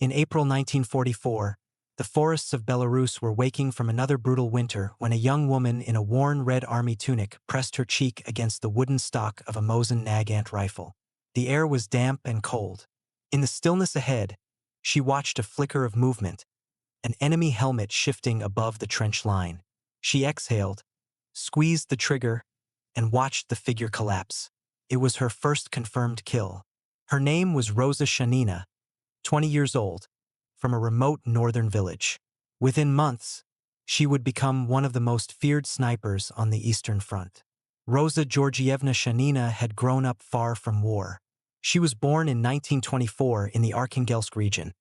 In April 1944, the forests of Belarus were waking from another brutal winter when a young woman in a worn red army tunic pressed her cheek against the wooden stock of a Mosin Nagant rifle. The air was damp and cold. In the stillness ahead, she watched a flicker of movement, an enemy helmet shifting above the trench line. She exhaled, squeezed the trigger, and watched the figure collapse. It was her first confirmed kill. Her name was Roza Shanina, 20 years old, from a remote northern village. Within months, she would become one of the most feared snipers on the Eastern Front. Roza Georgievna Shanina had grown up far from war. She was born in 1924 in the Arkhangelsk region,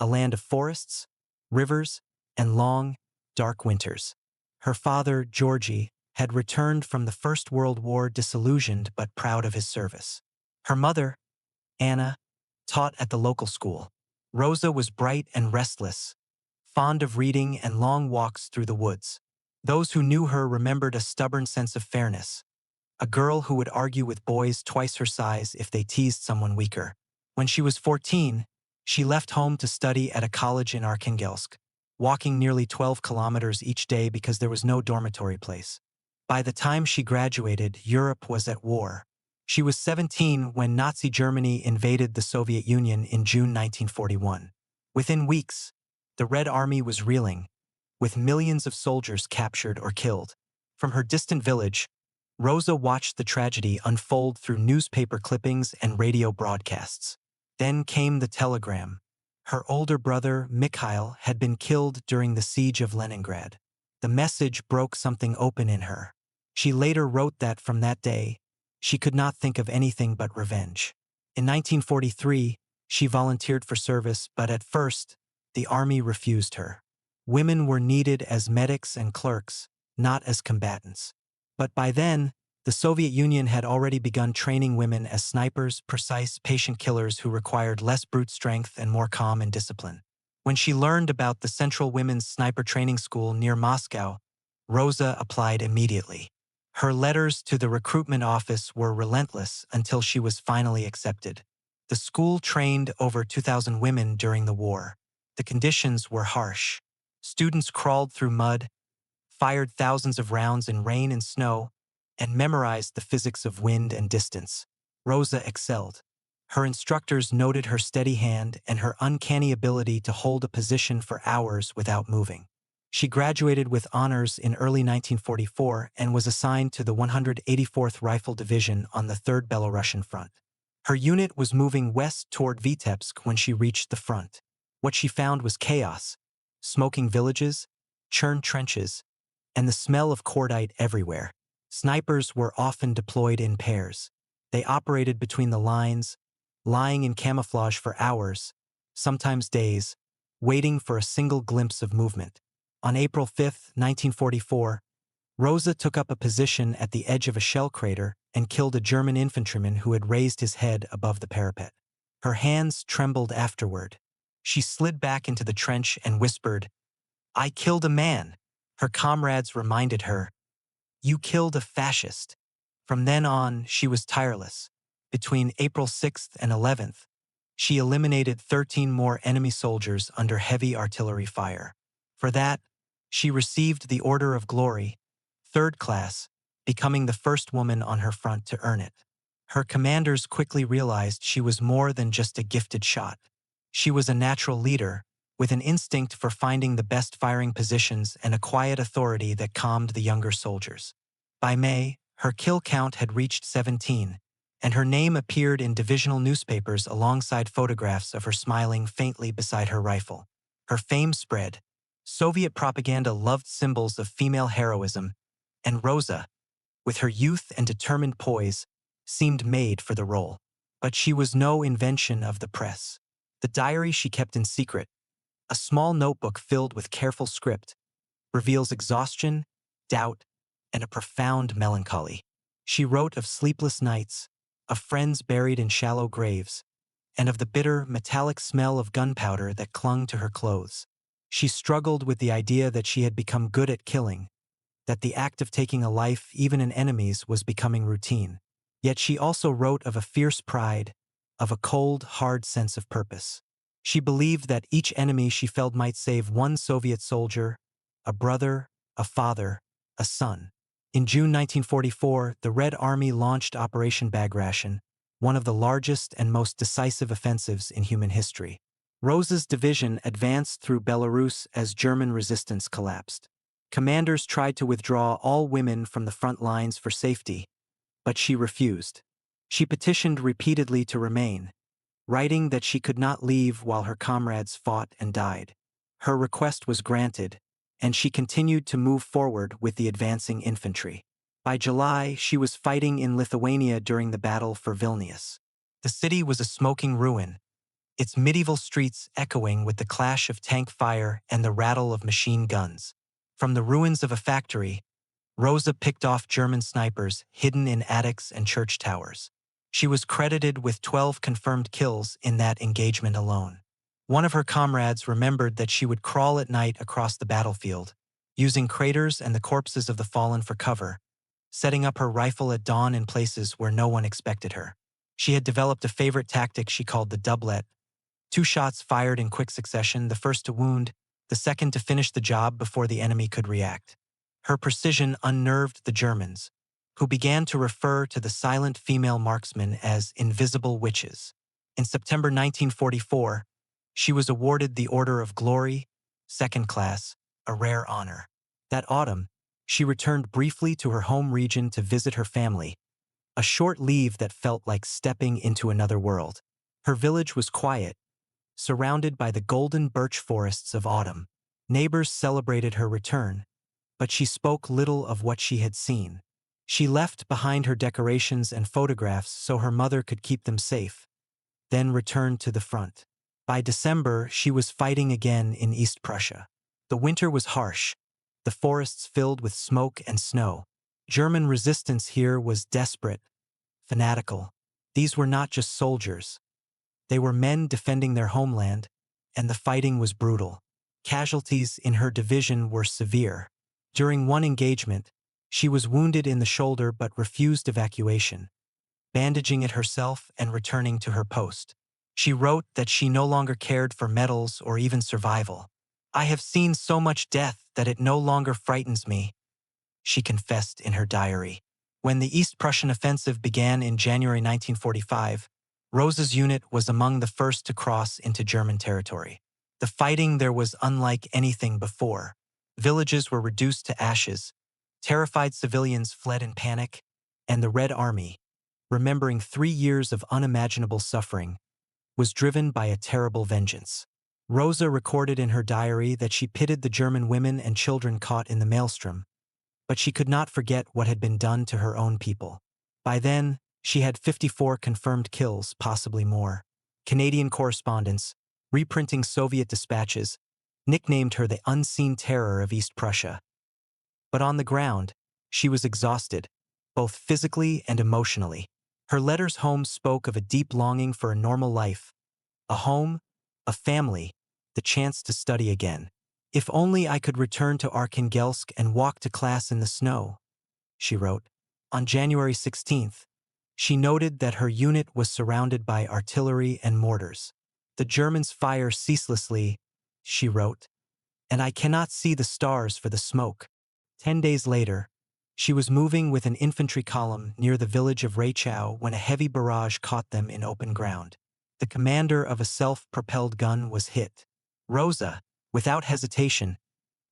a land of forests, rivers, and long, dark winters. Her father, Georgi, had returned from the First World War disillusioned but proud of his service. Her mother, Anna, taught at the local school. Roza was bright and restless, fond of reading and long walks through the woods. Those who knew her remembered a stubborn sense of fairness, a girl who would argue with boys twice her size if they teased someone weaker. When she was 14, she left home to study at a college in Arkhangelsk, walking nearly 12 kilometers each day because there was no dormitory place. By the time she graduated, Europe was at war. She was 17 when Nazi Germany invaded the Soviet Union in June 1941. Within weeks, the Red Army was reeling, with millions of soldiers captured or killed. From her distant village, Roza watched the tragedy unfold through newspaper clippings and radio broadcasts. Then came the telegram. Her older brother, Mikhail, had been killed during the siege of Leningrad. The message broke something open in her. She later wrote that from that day, she could not think of anything but revenge. In 1943, she volunteered for service, but at first, the army refused her. Women were needed as medics and clerks, not as combatants. But by then, the Soviet Union had already begun training women as snipers, precise, patient killers who required less brute strength and more calm and discipline. When she learned about the Central Women's Sniper Training School near Moscow, Roza applied immediately. Her letters to the recruitment office were relentless until she was finally accepted. The school trained over 2,000 women during the war. The conditions were harsh. Students crawled through mud, fired thousands of rounds in rain and snow, and memorized the physics of wind and distance. Roza excelled. Her instructors noted her steady hand and her uncanny ability to hold a position for hours without moving. She graduated with honors in early 1944 and was assigned to the 184th Rifle Division on the 3rd Belarusian Front. Her unit was moving west toward Vitebsk when she reached the front. What she found was chaos, smoking villages, churned trenches, and the smell of cordite everywhere. Snipers were often deployed in pairs. They operated between the lines, lying in camouflage for hours, sometimes days, waiting for a single glimpse of movement. On April 5, 1944, Roza took up a position at the edge of a shell crater and killed a German infantryman who had raised his head above the parapet. Her hands trembled afterward. She slid back into the trench and whispered, "I killed a man." Her comrades reminded her, "You killed a fascist." From then on, she was tireless. Between April 6th and 11th, she eliminated 13 more enemy soldiers under heavy artillery fire. For that, she received the Order of Glory, 3rd class, becoming the first woman on her front to earn it. Her commanders quickly realized she was more than just a gifted shot. She was a natural leader, with an instinct for finding the best firing positions and a quiet authority that calmed the younger soldiers. By May, her kill count had reached 17, and her name appeared in divisional newspapers alongside photographs of her smiling faintly beside her rifle. Her fame spread. Soviet propaganda loved symbols of female heroism, and Roza, with her youth and determined poise, seemed made for the role. But she was no invention of the press. The diary she kept in secret, a small notebook filled with careful script, reveals exhaustion, doubt, and a profound melancholy. She wrote of sleepless nights, of friends buried in shallow graves, and of the bitter, metallic smell of gunpowder that clung to her clothes. She struggled with the idea that she had become good at killing, that the act of taking a life, even in enemies, was becoming routine. Yet she also wrote of a fierce pride, of a cold, hard sense of purpose. She believed that each enemy she felled might save one Soviet soldier, a brother, a father, a son. In June 1944, the Red Army launched Operation Bag Ration, one of the largest and most decisive offensives in human history. Roza's division advanced through Belarus as German resistance collapsed. Commanders tried to withdraw all women from the front lines for safety, but she refused. She petitioned repeatedly to remain, writing that she could not leave while her comrades fought and died. Her request was granted, and she continued to move forward with the advancing infantry. By July, she was fighting in Lithuania during the battle for Vilnius. The city was a smoking ruin, its medieval streets echoing with the clash of tank fire and the rattle of machine guns. From the ruins of a factory, Roza picked off German snipers hidden in attics and church towers. She was credited with 12 confirmed kills in that engagement alone. One of her comrades remembered that she would crawl at night across the battlefield, using craters and the corpses of the fallen for cover, setting up her rifle at dawn in places where no one expected her. She had developed a favorite tactic she called the doublet: 2 shots fired in quick succession, the first to wound, the second to finish the job before the enemy could react. Her precision unnerved the Germans, who began to refer to the silent female marksmen as invisible witches. In September 1944, she was awarded the Order of Glory, second class, a rare honor. That autumn, she returned briefly to her home region to visit her family, a short leave that felt like stepping into another world. Her village was quiet, surrounded by the golden birch forests of autumn. Neighbors celebrated her return, but she spoke little of what she had seen. She left behind her decorations and photographs so her mother could keep them safe, then returned to the front. By December, she was fighting again in East Prussia. The winter was harsh, the forests filled with smoke and snow. German resistance here was desperate, fanatical. These were not just soldiers. They were men defending their homeland, and the fighting was brutal. Casualties in her division were severe. During one engagement, she was wounded in the shoulder but refused evacuation, bandaging it herself and returning to her post. She wrote that she no longer cared for medals or even survival. "I have seen so much death that it no longer frightens me," she confessed in her diary. When the East Prussian offensive began in January 1945, Roza's unit was among the first to cross into German territory. The fighting there was unlike anything before. Villages were reduced to ashes, terrified civilians fled in panic, and the Red Army, remembering 3 years of unimaginable suffering, was driven by a terrible vengeance. Roza recorded in her diary that she pitied the German women and children caught in the maelstrom, but she could not forget what had been done to her own people. By then, she had 54 confirmed kills, possibly more. Canadian correspondents, reprinting Soviet dispatches, nicknamed her the unseen terror of East Prussia. But on the ground, she was exhausted, both physically and emotionally. Her letters home spoke of a deep longing for a normal life, a home, a family, the chance to study again. "If only I could return to Arkhangelsk and walk to class in the snow," she wrote. On January 16th, she noted that her unit was surrounded by artillery and mortars. "The Germans fire ceaselessly," she wrote, "and I cannot see the stars for the smoke." 10 days later, she was moving with an infantry column near the village of Reichow when a heavy barrage caught them in open ground. The commander of a self-propelled gun was hit. Roza, without hesitation,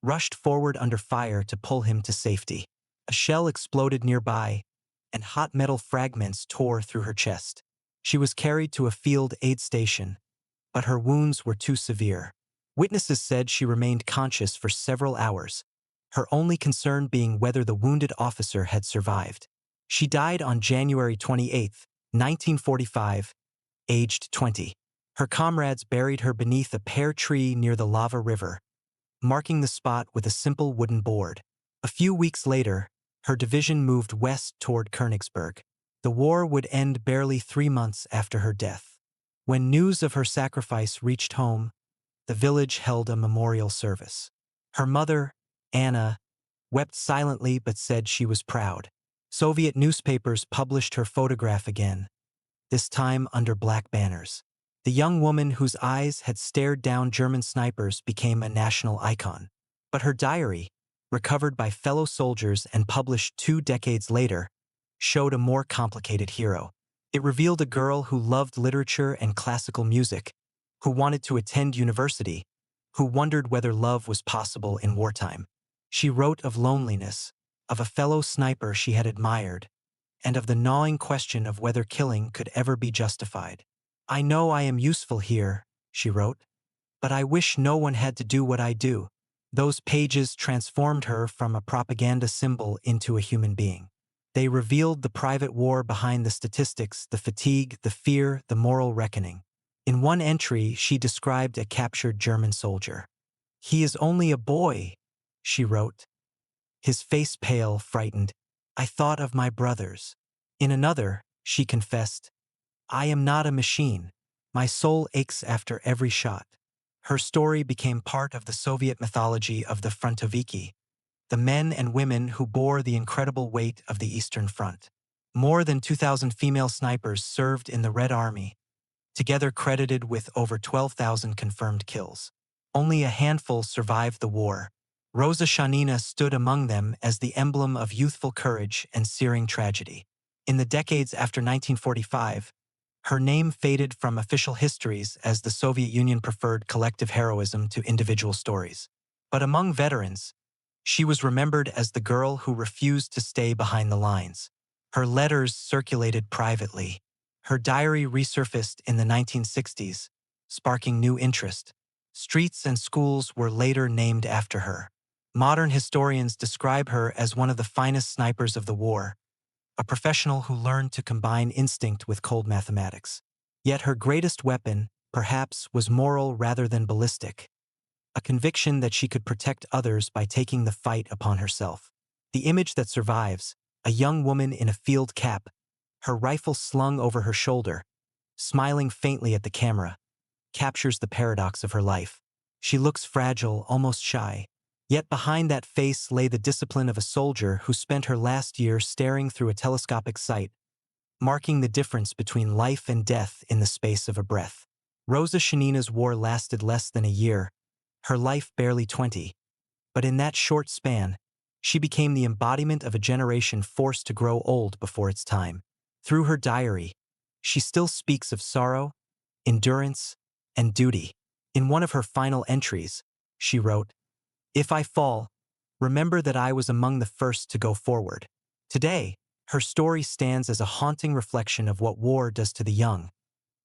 rushed forward under fire to pull him to safety. A shell exploded nearby, and hot metal fragments tore through her chest. She was carried to a field aid station, but her wounds were too severe. Witnesses said she remained conscious for several hours, her only concern being whether the wounded officer had survived. She died on January 28, 1945, aged 20. Her comrades buried her beneath a pear tree near the lava river, marking the spot with a simple wooden board. A few weeks later, her division moved west toward Königsberg. The war would end barely 3 months after her death. When news of her sacrifice reached home, the village held a memorial service. Her mother, Anna, wept silently but said she was proud. Soviet newspapers published her photograph again, this time under black banners. The young woman whose eyes had stared down German snipers became a national icon. But her diary, recovered by fellow soldiers and published 2 decades later, showed a more complicated hero. It revealed a girl who loved literature and classical music, who wanted to attend university, who wondered whether love was possible in wartime. She wrote of loneliness, of a fellow sniper she had admired, and of the gnawing question of whether killing could ever be justified. "I know I am useful here," she wrote, "but I wish no one had to do what I do." Those pages transformed her from a propaganda symbol into a human being. They revealed the private war behind the statistics, the fatigue, the fear, the moral reckoning. In one entry, she described a captured German soldier. "He is only a boy," she wrote, his face pale, frightened. "I thought of my brothers." In another, she confessed, "I am not a machine. My soul aches after every shot." Her story became part of the Soviet mythology of the frontoviki, the men and women who bore the incredible weight of the Eastern Front. More than 2,000 female snipers served in the Red Army, together credited with over 12,000 confirmed kills. Only a handful survived the war. Roza Shanina stood among them as the emblem of youthful courage and searing tragedy. In the decades after 1945, her name faded from official histories as the Soviet Union preferred collective heroism to individual stories. But among veterans, she was remembered as the girl who refused to stay behind the lines. Her letters circulated privately. Her diary resurfaced in the 1960s, sparking new interest. Streets and schools were later named after her. Modern historians describe her as one of the finest snipers of the war, a professional who learned to combine instinct with cold mathematics. Yet her greatest weapon, perhaps, was moral rather than ballistic, a conviction that she could protect others by taking the fight upon herself. The image that survives, a young woman in a field cap, her rifle slung over her shoulder, smiling faintly at the camera, captures the paradox of her life. She looks fragile, almost shy. Yet behind that face lay the discipline of a soldier who spent her last year staring through a telescopic sight, marking the difference between life and death in the space of a breath. Roza Shanina's war lasted less than a year, her life barely 20. But in that short span, she became the embodiment of a generation forced to grow old before its time. Through her diary, she still speaks of sorrow, endurance, and duty. In one of her final entries, she wrote, "If I fall, remember that I was among the first to go forward." Today, her story stands as a haunting reflection of what war does to the young,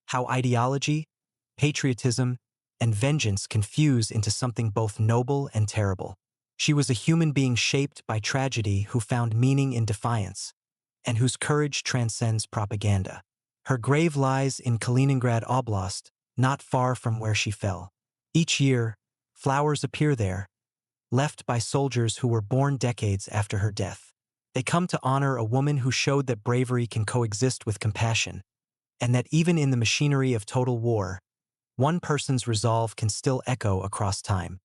how ideology, patriotism, and vengeance can fuse into something both noble and terrible. She was a human being shaped by tragedy who found meaning in defiance, and whose courage transcends propaganda. Her grave lies in Kaliningrad Oblast, not far from where she fell. Each year, flowers appear there, left by soldiers who were born decades after her death. They come to honor a woman who showed that bravery can coexist with compassion, and that even in the machinery of total war, one person's resolve can still echo across time.